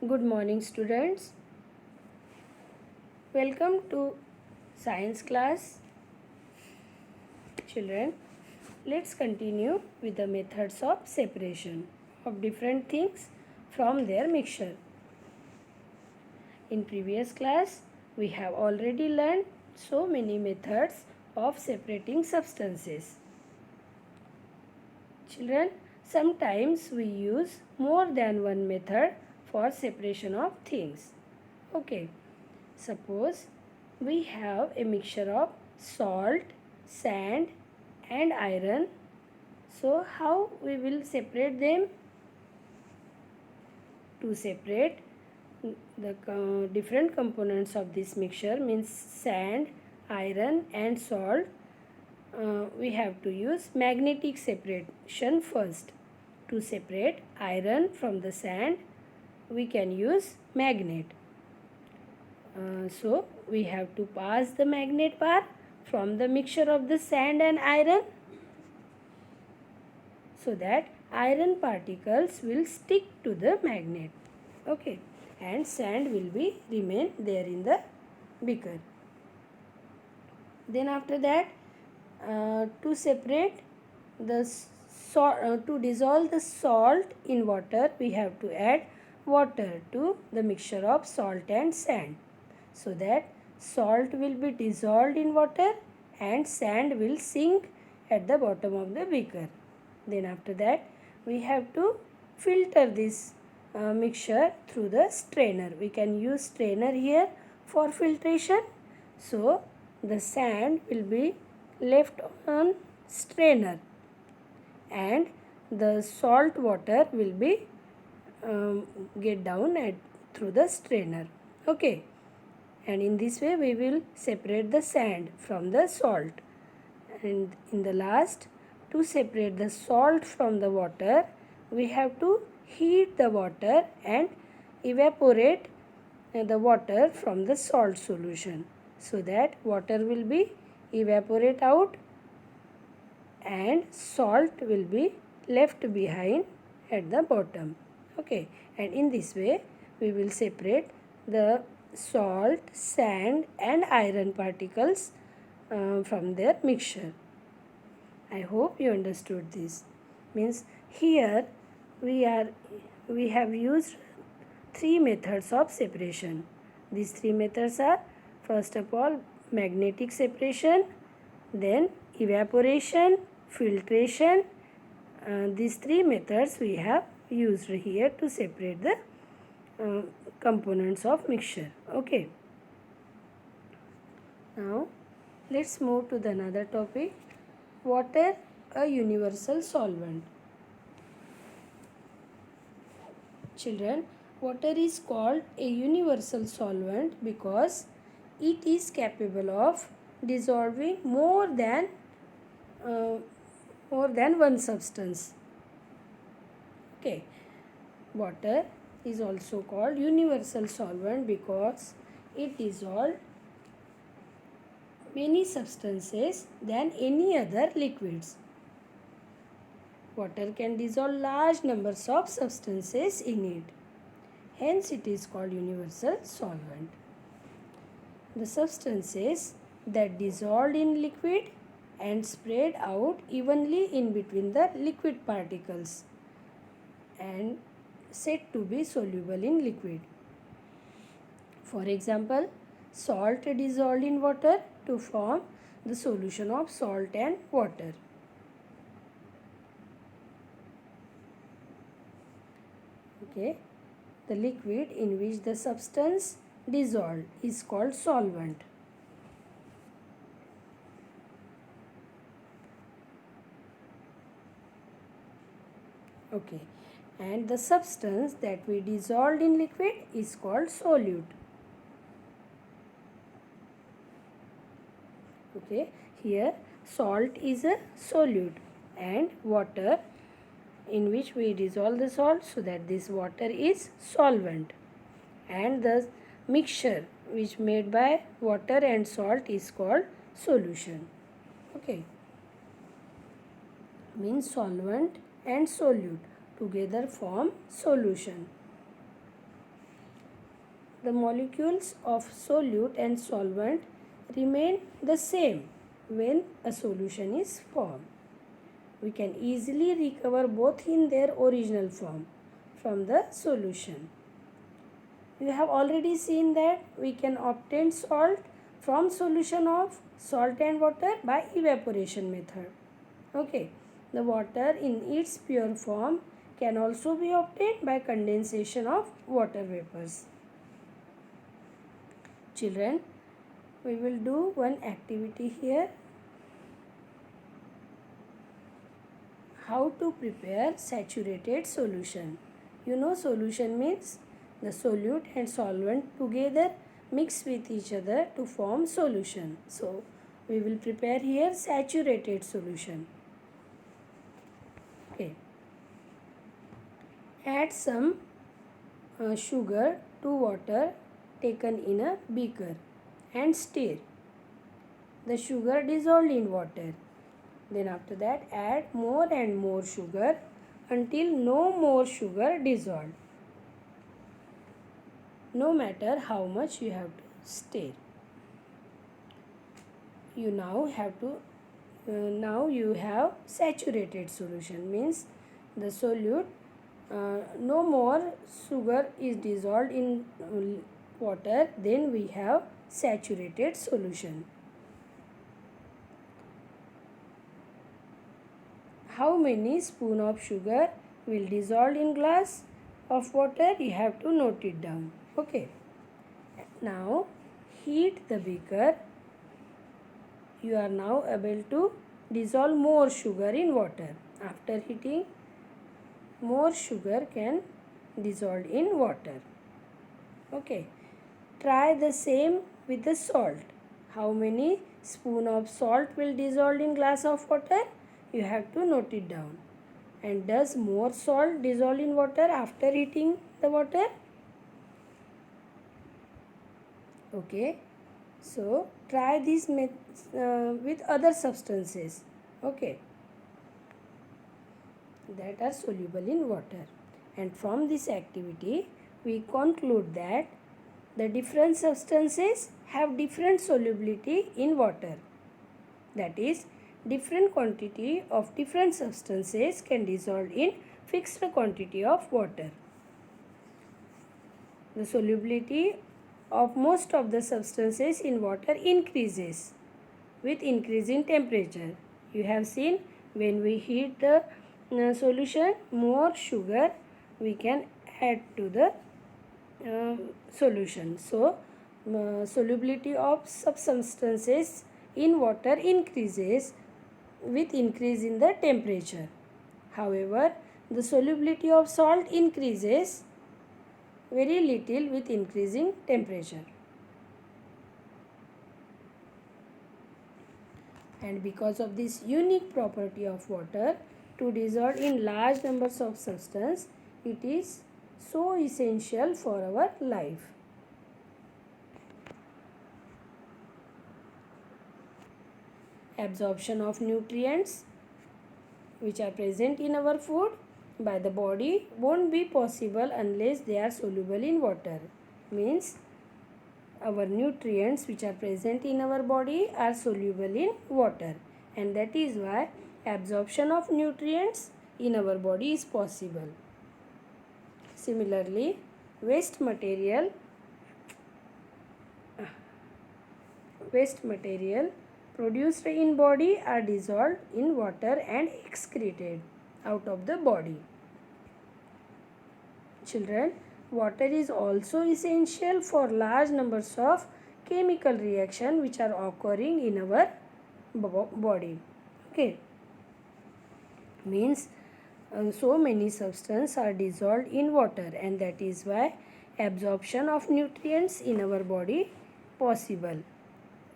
Good morning, students. Welcome to science class. Children, let's continue with the methods of separation of different things from their mixture. In previous class, we have already learned so many methods of separating substances. Children, sometimes we use more than one method for separation of things. Okay. Suppose we have a mixture of salt, sand and iron. So how we will separate them? To separate the different components of this mixture means sand, iron and salt, we have to use magnetic separation first. To separate iron from the sand, we can use magnet. So we have to pass the magnet bar from the mixture of the sand and iron so that iron particles will stick to the magnet. Okay, and sand will be remain there in the beaker. Then after that, to separate the to dissolve the salt in water, we have to add water to the mixture of salt and sand, so that salt will be dissolved in water and sand will sink at the bottom of the beaker. Then after that, we have to filter this mixture through the strainer. We can use strainer here for filtration. So the sand will be left on strainer and the salt water will be get down through the strainer. Okay, and in this way we will separate the sand from the salt. And in the last, to separate the salt from the water, we have to heat the water and evaporate the water from the salt solution, so that water will be evaporate out and salt will be left behind at the bottom. Okay, and in this way we will separate the salt, sand and iron particles from their mixture. I hope you understood this. Means here we have used three methods of separation. These three methods are, first of all, magnetic separation, then evaporation, filtration. These three methods we have used here to separate the components of mixture. Okay. Now let's move to the another topic. Water, a universal solvent. Children, water is called a universal solvent because it is capable of dissolving more than one substance. Okay, water is also called universal solvent because it dissolves many substances than any other liquids. Water can dissolve large numbers of substances in it. Hence, it is called universal solvent. The substances that dissolved in liquid and spread out evenly in between the liquid particles and said to be soluble in liquid. For example, salt dissolved in water to form the solution of salt and water. Okay, the liquid in which the substance dissolved is called solvent. Okay, and the substance that we dissolved in liquid is called solute. Okay, here salt is a solute and water in which we dissolve the salt, so that this water is solvent, and the mixture which made by water and salt is called solution. Okay, means solvent and solute together form solution. the molecules of solute and solvent remain the same when a solution is formed. We can easily recover both in their original form from the solution. You have already seen that we can obtain salt from solution of salt and water by evaporation method. Okay, the water in its pure form can also be obtained by condensation of water vapors. Children, we will do one activity here. How to prepare saturated solution. You know, solution means the solute and solvent together mix with each other to form solution. So, we will prepare here saturated solution. Okay. Add some sugar to water taken in a beaker and stir. The sugar dissolved in water. Then after that add more and more sugar until no more sugar dissolved. No matter how much you have to stir. You now you have saturated solution, means the solute no more sugar is dissolved in water, then we have saturated solution. How many spoon of sugar will dissolve in glass of water? You have to note it down. Okay. Now heat the beaker. You are now able to dissolve more sugar in water. After heating, more sugar can dissolve in water. Okay. Try the same with the salt. How many spoon of salt will dissolve in glass of water? You have to note it down. And does more salt dissolve in water after heating the water? Okay. So try this with other substances. Okay. That are soluble in water. And from this activity, we conclude that the different substances have different solubility in water. That is, different quantity of different substances can dissolve in fixed quantity of water. The solubility of most of the substances in water increases with increasing temperature. You have seen when we heat the solution, more sugar we can add to the solution. So, solubility of substances in water increases with increase in the temperature. However, the solubility of salt increases very little with increasing temperature. And because of this unique property of water to dissolve in large numbers of substance, it is so essential for our life. Absorption of nutrients which are present in our food by the body won't be possible unless they are soluble in water. Means our nutrients which are present in our body are soluble in water, and that is why absorption of nutrients in our body is possible. Similarly, waste material produced in body are dissolved in water and excreted out of the body. Children, water is also essential for large numbers of chemical reaction which are occurring in our body. Okay. Means so many substances are dissolved in water, and that is why absorption of nutrients in our body possible.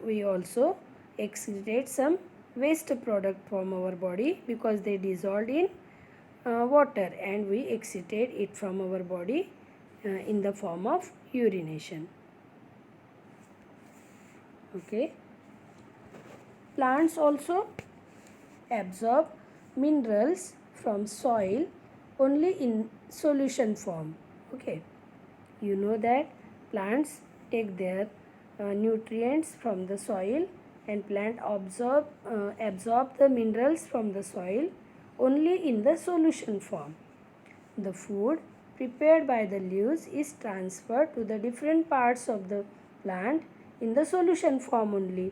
We also excrete some waste product from our body because they dissolved in water, and we excrete it from our body in the form of urination. Okay. Plants also absorb minerals from soil only in solution form. Okay. You know that Plants take their nutrients from the soil, and plant absorb the minerals from the soil only in the solution form. The food prepared by the leaves is transferred to the different parts of the plant in the solution form only.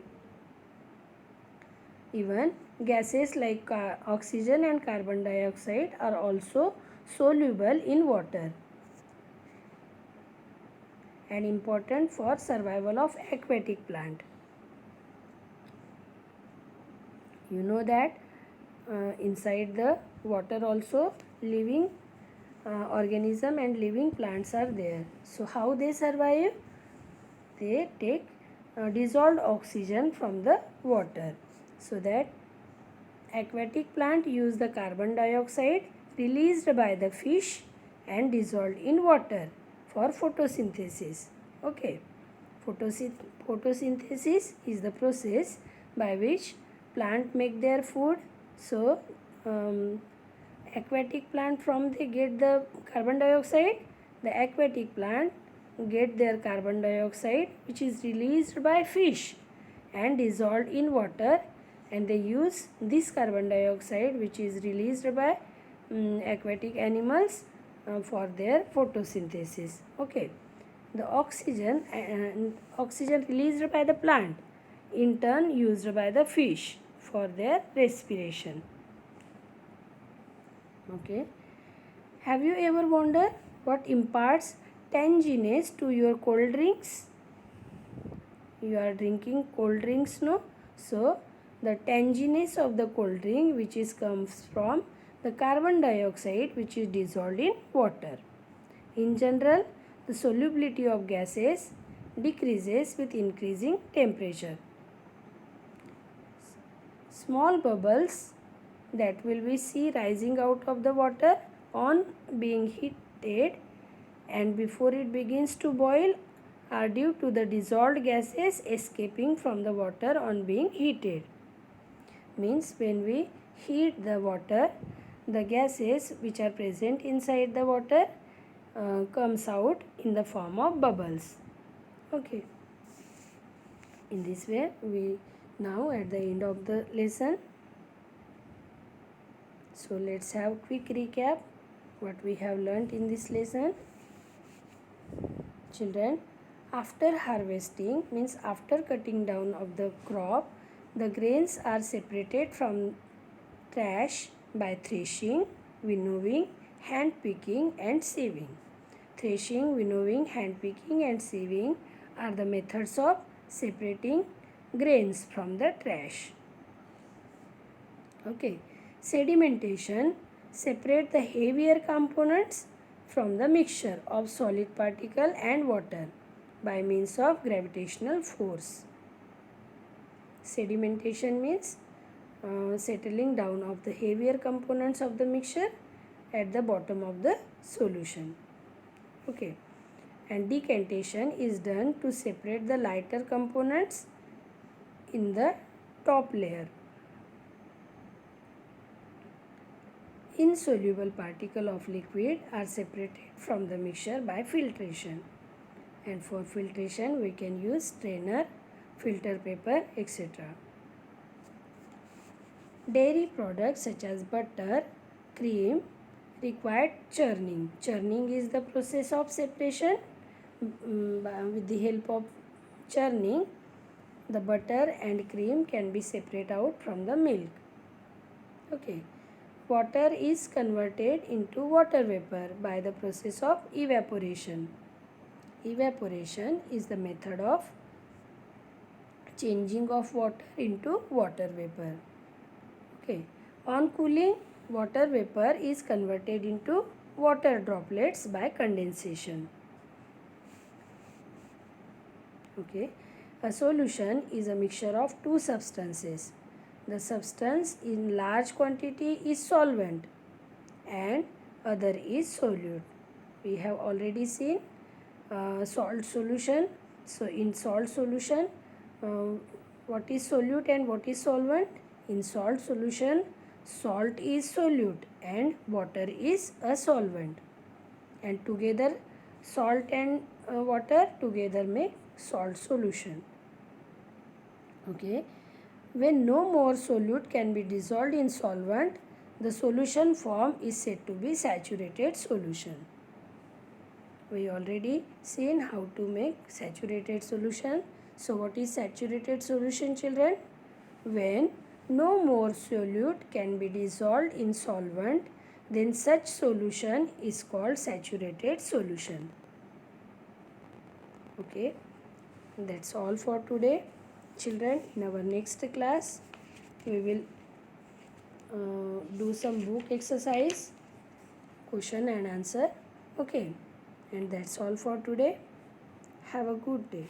Even gases like oxygen and carbon dioxide are also soluble in water and important for survival of aquatic plant. You know that inside the water also living organism and living plants are there. So how they survive? They take dissolved oxygen from the water, so that aquatic plant use the carbon dioxide released by the fish and dissolved in water for photosynthesis. Okay, photosynthesis is the process by which plant make their food. So aquatic plant, from they get the carbon dioxide, the aquatic plant get their carbon dioxide which is released by fish and dissolved in water, and they use this carbon dioxide which is released by aquatic animals for their photosynthesis. Okay, the oxygen released by the plant in turn used by the fish for their respiration. Okay, have you ever wondered what imparts tanginess to your cold drinks? You are drinking cold drinks, no? So the tanginess of the cold drink which is comes from the carbon dioxide which is dissolved in water. In general, the solubility of gases decreases with increasing temperature. Small bubbles that will we see rising out of the water on being heated and before it begins to boil are due to the dissolved gases escaping from the water on being heated. Means when we heat the water, the gases which are present inside the water comes out in the form of bubbles. Okay, in this way we now at the end of the lesson. So let's have quick recap what we have learnt in this lesson. Children, after harvesting, means after cutting down of the crop, the grains are separated from trash by threshing, winnowing, hand picking and sieving. Threshing, winnowing, hand picking and sieving are the methods of separating grains from the trash. Okay, sedimentation separate the heavier components from the mixture of solid particle and water by means of gravitational force. Sedimentation means settling down of the heavier components of the mixture at the bottom of the solution. Okay, and decantation is done to separate the lighter components in the top layer. Insoluble particle of liquid are separated from the mixture by filtration, and for filtration we can use strainer, filter paper, etc. Dairy products such as butter, cream require churning. Churning is the process of separation. With the help of churning, the butter and cream can be separated out from the milk. Okay. Water is converted into water vapor by the process of evaporation. Evaporation is the method of changing of water into water vapor. Okay. On cooling, water vapor is converted into water droplets by condensation. Okay. A solution is a mixture of two substances. The substance in large quantity is solvent and other is solute. We have already seen salt solution. So in salt solution, what is solute and what is solvent? In salt solution, salt is solute and water is a solvent, and together salt and water together make salt solution. Okay. When no more solute can be dissolved in solvent, the solution form is said to be saturated solution. We already seen how to make saturated solution. So what is saturated solution, children? When no more solute can be dissolved in solvent, then such solution is called saturated solution. Okay, that's all for today. Children, in our next class, we will do some book exercise, question and answer. Okay, and that's all for today. Have a good day.